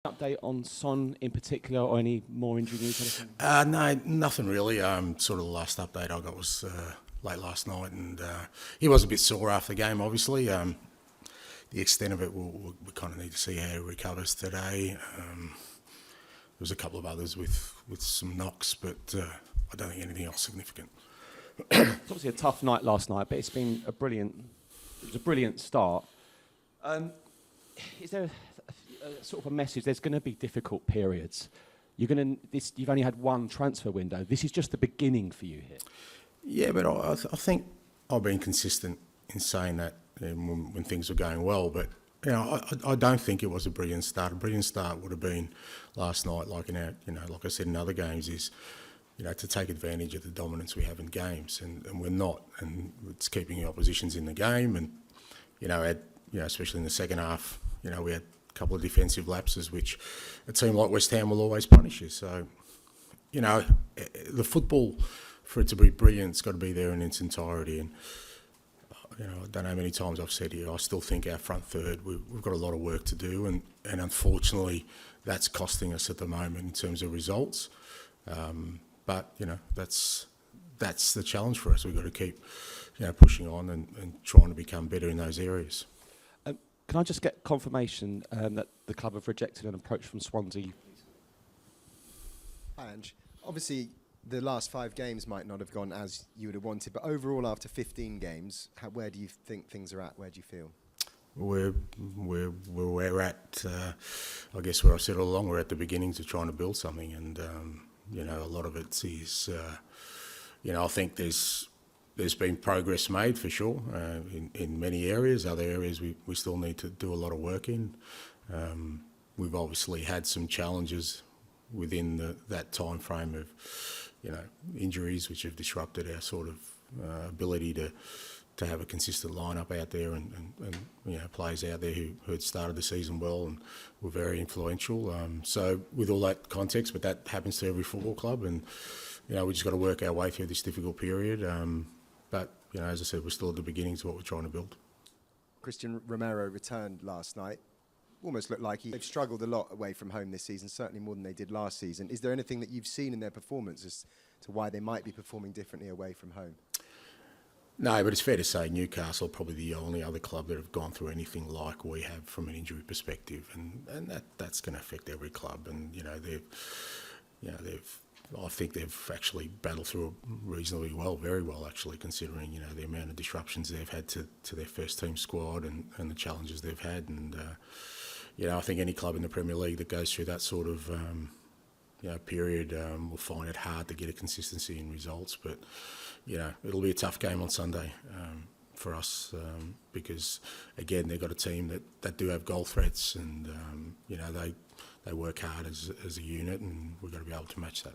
Update on Son in particular, or any more injury news? No, nothing really. Sort of the last update I got was late last night, and he was a bit sore after the game, obviously. The extent of it, we kind of need to see how he recovers today. There was a couple of others with some knocks, but I don't think anything else significant. It's obviously a tough night last night, but it's been a brilliant start. Is there a sort of a message? There's going to be difficult periods. You've only had one transfer window. This is just the beginning for you here. Yeah, but I think I've been consistent in saying that when things were going well. But I don't think it was a brilliant start. A brilliant start would have been last night, like I said in other games, is to take advantage of the dominance we have in games, and we're not, and it's keeping the oppositions in the game, and especially in the second half, we had a couple of defensive lapses, which a team like West Ham will always punish you. So, the football, for it to be brilliant, it's got to be there in its entirety. And I don't know how many times I've said here, I still think our front third, we've got a lot of work to do, and unfortunately, that's costing us at the moment in terms of results. But that's the challenge for us. We've got to keep pushing on and trying to become better in those areas. Can I just get confirmation that the club have rejected an approach from Swansea? Hi, Ange. Obviously, the last 5 games might not have gone as you would have wanted, but overall, after 15 games, where do you think things are at? Where do you feel? We're at, I guess where I said all along, we're at the beginnings of trying to build something, and a lot of it is, I think there's been progress made for sure in many areas. Other areas we still need to do a lot of work in. We've obviously had some challenges within that time frame of injuries, which have disrupted our sort of ability to have a consistent lineup out there, and players out there who had started the season well and were very influential. So with all that context, but that happens to every football club, and we just got to work our way through this difficult period. But as I said, we're still at the beginnings of what we're trying to build. Christian Romero returned last night. Almost looked like they've struggled a lot away from home this season, certainly more than they did last season. Is there anything that you've seen in their performance as to why they might be performing differently away from home? No, but it's fair to say Newcastle are probably the only other club that have gone through anything like we have from an injury perspective, and that's going to affect every club. And I think they've actually battled through it reasonably well, very well actually, considering the amount of disruptions they've had to their first team squad and the challenges they've had. And I think any club in the Premier League that goes through that sort of period will find it hard to get a consistency in results. But it'll be a tough game on Sunday for us because again they've got a team that do have goal threats, and they work hard as a unit, and we've got to be able to match that.